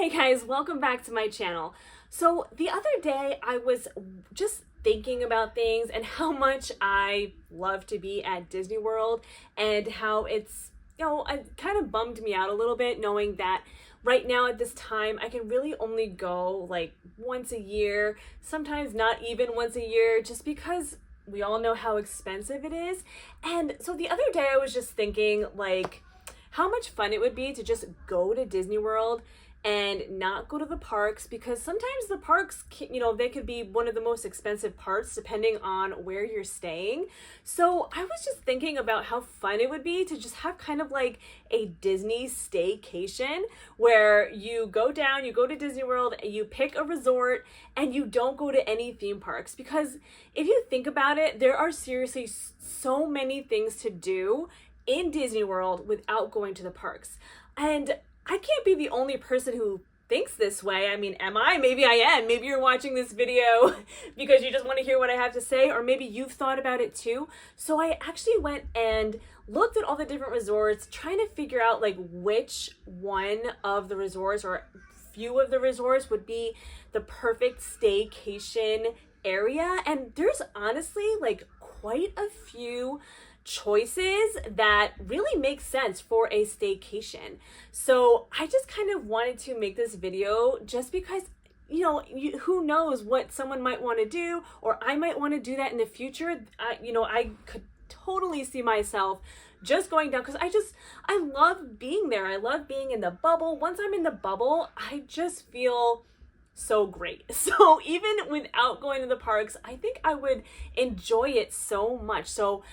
Hey guys, welcome back to my channel. So the other day I was just thinking about things and how much I love to be at Disney World and how it's, it kind of bummed me out a little bit knowing that right now at this time I can really only go like once a year, sometimes not even once a year, just because we all know how expensive it is. And so the other day I was just thinking like how much fun it would be to just go to Disney World and not go to the parks, because sometimes the parks, they could be one of the most expensive parts depending on where you're staying. So I was just thinking about how fun it would be to just have kind of like a Disney staycation where you go down, you go to Disney World, you pick a resort, and you don't go to any theme parks. Because if you think about it, there are seriously so many things to do in Disney World without going to the parks. And I can't be the only person who thinks this way. I mean, am I? Maybe I am. Maybe you're watching this video because you just want to hear what I have to say, or maybe you've thought about it too. So I actually went and looked at all the different resorts, trying to figure out like which one of the resorts or few of the resorts would be the perfect staycation area. And there's honestly like quite a few choices that really make sense for a staycation. So I just kind of wanted to make this video just because who knows what someone might want to do, or I might want to do that in the future. I could totally see myself just going down because I love being there. I love being in the bubble. Once I'm in the bubble, I just feel so great. So even without going to the parks, I think I would enjoy it so much. So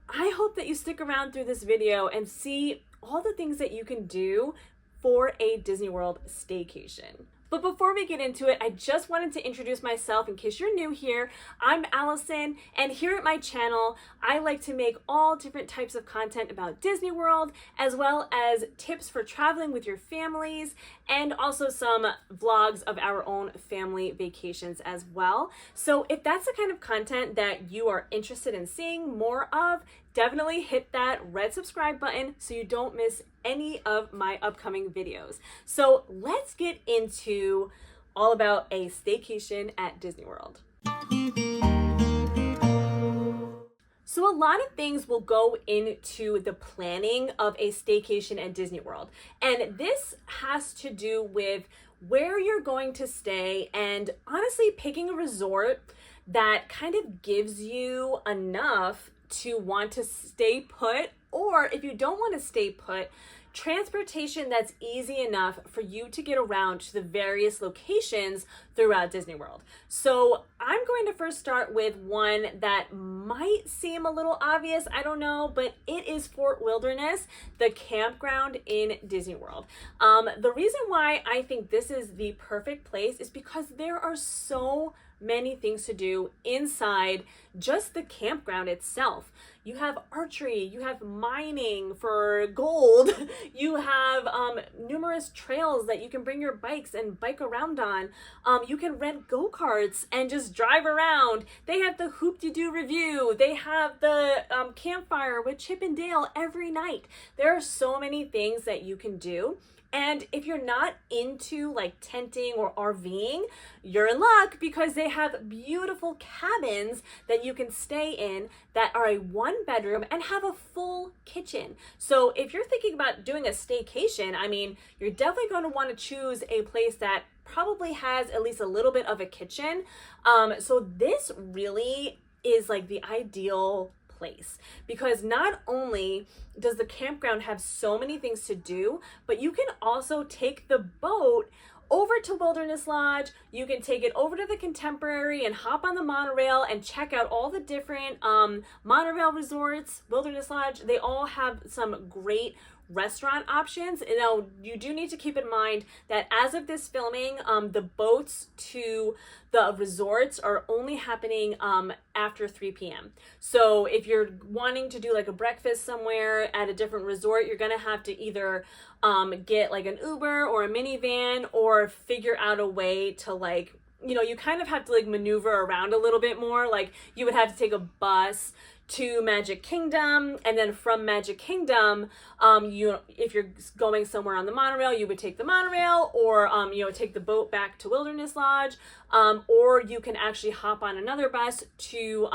I hope that you stick around through this video and see all the things that you can do for a Disney World staycation. But before we get into it, I just wanted to introduce myself in case you're new here. I'm Allison, and here at my channel, I like to make all different types of content about Disney World, as well as tips for traveling with your families, and also some vlogs of our own family vacations as well. So if that's the kind of content that you are interested in seeing more of, definitely hit that red subscribe button so you don't miss any of my upcoming videos. So let's get into all about a staycation at Disney World. So a lot of things will go into the planning of a staycation at Disney World. And this has to do with where you're going to stay and honestly picking a resort that kind of gives you enough to want to stay put, or if you don't want to stay put, transportation that's easy enough for you to get around to the various locations throughout Disney World. So I'm going to first start with one that might seem a little obvious, I don't know, but it is Fort Wilderness, the campground in Disney World. The reason why I think this is the perfect place is because there are so many things to do inside just the campground itself. You have archery, you have mining for gold, you have numerous trails that you can bring your bikes and bike around on. You can rent go-karts and just drive around. They have the Hoop-de-Doo Review. They have the campfire with Chip and Dale every night. There are so many things that you can do. And if you're not into like tenting or RVing, you're in luck because they have beautiful cabins that you can stay in that are a 1-bedroom and have a full kitchen. So if you're thinking about doing a staycation, I mean, you're definitely going to want to choose a place that probably has at least a little bit of a kitchen. So this really is like the ideal place, because not only does the campground have so many things to do, but you can also take the boat over to Wilderness Lodge. You can take it over to the Contemporary and hop on the monorail and check out all the different monorail resorts. Wilderness Lodge, they all have some great restaurant options. Now, you do need to keep in mind that as of this filming, the boats to the resorts are only happening after 3 p.m. So if you're wanting to do like a breakfast somewhere at a different resort, you're gonna have to either get like an Uber or a minivan, or figure out a way to like you kind of have to like maneuver around a little bit more. Like you would have to take a bus to Magic Kingdom, and then from Magic Kingdom, if you're going somewhere on the monorail, you would take the monorail, or take the boat back to Wilderness Lodge, or you can actually hop on another bus to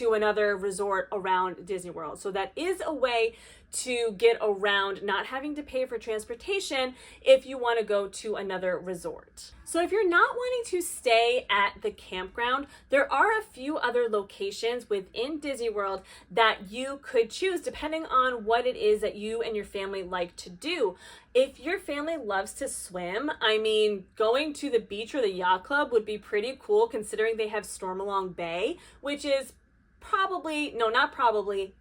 another resort around Disney World. So that is a way to get around not having to pay for transportation if you want to go to another resort. So if you're not wanting to stay at the campground, there are a few other locations within Disney World that you could choose depending on what it is that you and your family like to do. If your family loves to swim, I mean, going to the beach or the yacht club would be pretty cool considering they have Stormalong Bay, which is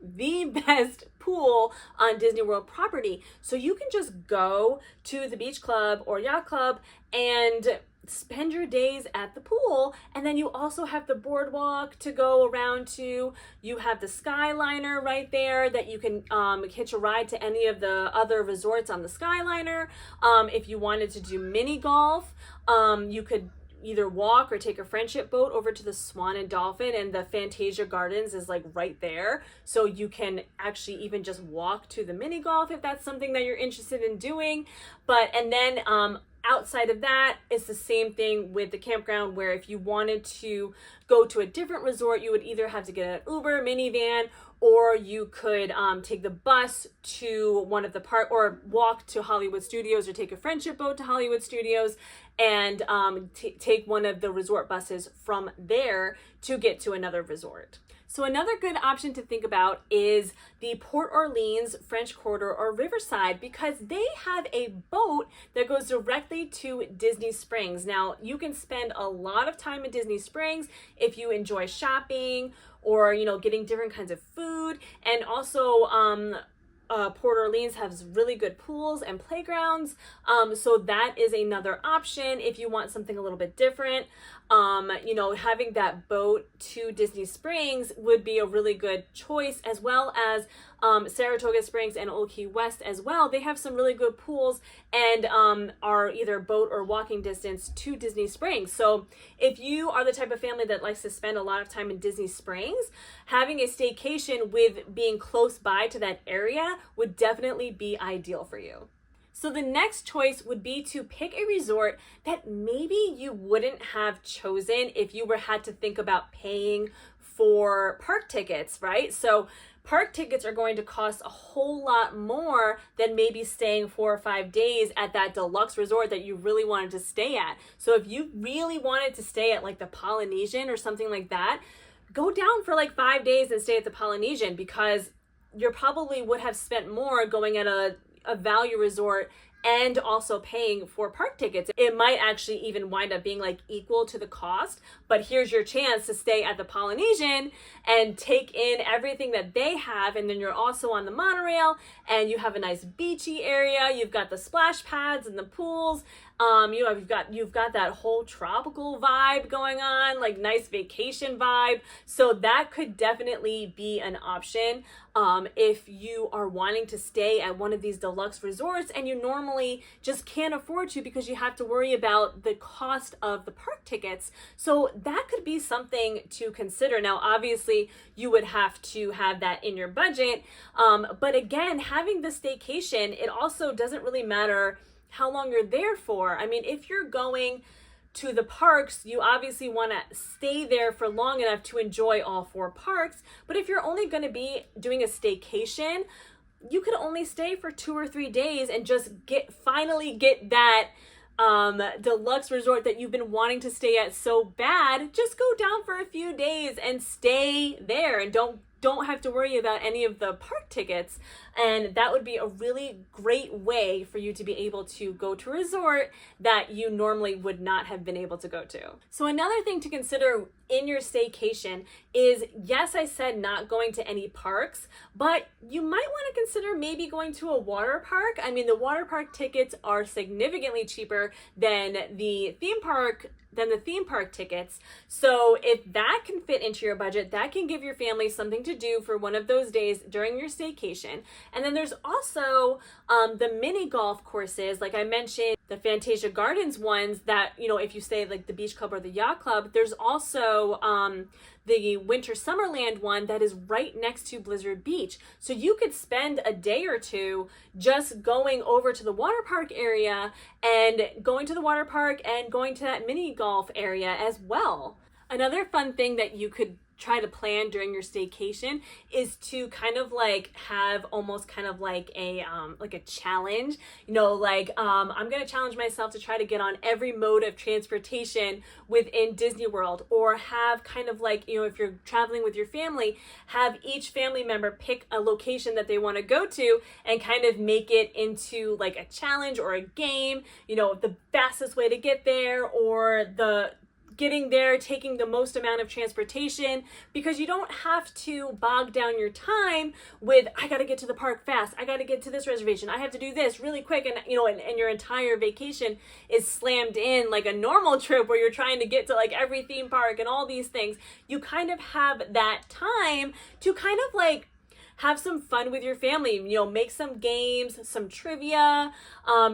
the best pool on Disney World property. So you can just go to the beach club or yacht club and spend your days at the pool. And then you also have the boardwalk to go around to. You have the Skyliner right there that you can hitch a ride to any of the other resorts on the Skyliner. If you wanted to do mini golf, you could either walk or take a friendship boat over to the Swan and Dolphin, and the Fantasia Gardens is like right there. So you can actually even just walk to the mini golf if that's something that you're interested in doing. And then outside of that, it's the same thing with the campground, where if you wanted to go to a different resort, you would either have to get an Uber, minivan, or you could take the bus to one of the or walk to Hollywood Studios, or take a friendship boat to Hollywood Studios, and take one of the resort buses from there to get to another resort. So another good option to think about is the Port Orleans, French Quarter, or Riverside, because they have a boat that goes directly to Disney Springs. Now, you can spend a lot of time in Disney Springs if you enjoy shopping or, getting different kinds of food. And also, Port Orleans has really good pools and playgrounds. So that is another option if you want something a little bit different. Having that boat to Disney Springs would be a really good choice, as well as Saratoga Springs and Old Key West as well. They have some really good pools and are either boat or walking distance to Disney Springs. So if you are the type of family that likes to spend a lot of time in Disney Springs, having a staycation with being close by to that area would definitely be ideal for you. So the next choice would be to pick a resort that maybe you wouldn't have chosen if you had to think about paying for park tickets, right? So park tickets are going to cost a whole lot more than maybe staying 4 or 5 days at that deluxe resort that you really wanted to stay at. So if you really wanted to stay at like the Polynesian or something like that, go down for like 5 days and stay at the Polynesian, because you probably would have spent more going at a value resort and also paying for park tickets. It might actually even wind up being like equal to the cost, but here's your chance to stay at the Polynesian and take in everything that they have. And then you're also on the monorail and you have a nice beachy area. You've got the splash pads and the pools. You've got that whole tropical vibe going on, like nice vacation vibe. So that could definitely be an option if you are wanting to stay at one of these deluxe resorts and you normally just can't afford to because you have to worry about the cost of the park tickets. So that could be something to consider. Now, obviously, you would have to have that in your budget. But again, having the staycation, it also doesn't really matter how long you're there for. I mean, if you're going to the parks, you obviously want to stay there for long enough to enjoy all 4 parks. But if you're only going to be doing a staycation, you could only stay for 2 or 3 days and just finally get that deluxe resort that you've been wanting to stay at so bad. Just go down for a few days and stay there, and don't have to worry about any of the park tickets. And that would be a really great way for you to be able to go to a resort that you normally would not have been able to go to. So another thing to consider in your staycation is, yes, I said not going to any parks, but you might want to consider maybe going to a water park. I mean, the water park tickets are significantly cheaper than the theme park tickets. So if that can fit into your budget, that can give your family something to to do for one of those days during your staycation. And then there's also the mini golf courses, like I mentioned, the Fantasia Gardens ones that, you know, if you stay like the beach club or the yacht club, there's also the Winter Summerland one that is right next to Blizzard Beach. So you could spend a day or two just going over to the water park area and going to the water park and going to that mini golf area as well. Another fun thing that you could try to plan during your staycation is to kind of like have almost kind of like a challenge, you know, like I'm gonna challenge myself to try to get on every mode of transportation within Disney World, or have kind of like, you know, if you're traveling with your family, have each family member pick a location that they want to go to and kind of make it into like a challenge or a game, you know, the fastest way to get there, or the getting there, taking the most amount of transportation, because you don't have to bog down your time with, I got to get to the park fast, I got to get to this reservation, I have to do this really quick, and you know, and your entire vacation is slammed in like a normal trip where you're trying to get to like every theme park and all these things. You kind of have that time to kind of like have some fun with your family, you know, make some games, some trivia,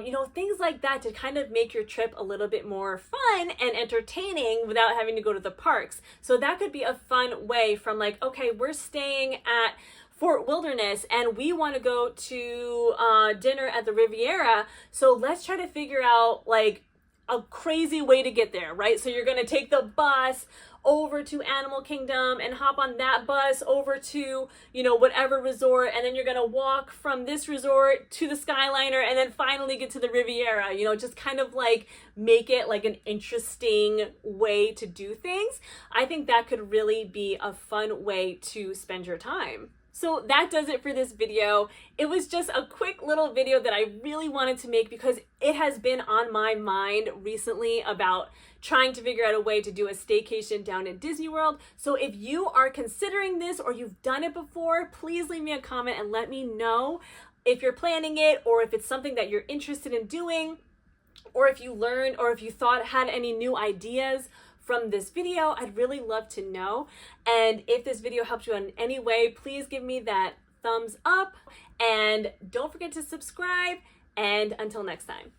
you know, things like that to kind of make your trip a little bit more fun and entertaining without having to go to the parks. So that could be a fun way from like, okay, we're staying at Fort Wilderness and we want to go to dinner at the Riviera. So let's try to figure out like a crazy way to get there, right? So you're going to take the bus over to Animal Kingdom and hop on that bus over to, you know, whatever resort, and then you're gonna walk from this resort to the Skyliner and then finally get to the Riviera, you know, just kind of like make it like an interesting way to do things. I think that could really be a fun way to spend your time. So that does it for this video. It was just a quick little video that I really wanted to make because it has been on my mind recently about trying to figure out a way to do a staycation down at Disney World. So if you are considering this or you've done it before, please leave me a comment and let me know if you're planning it, or if it's something that you're interested in doing, or if you learned, or if you had any new ideas from this video. I'd really love to know. And if this video helped you in any way, please give me that thumbs up and don't forget to subscribe. And until next time.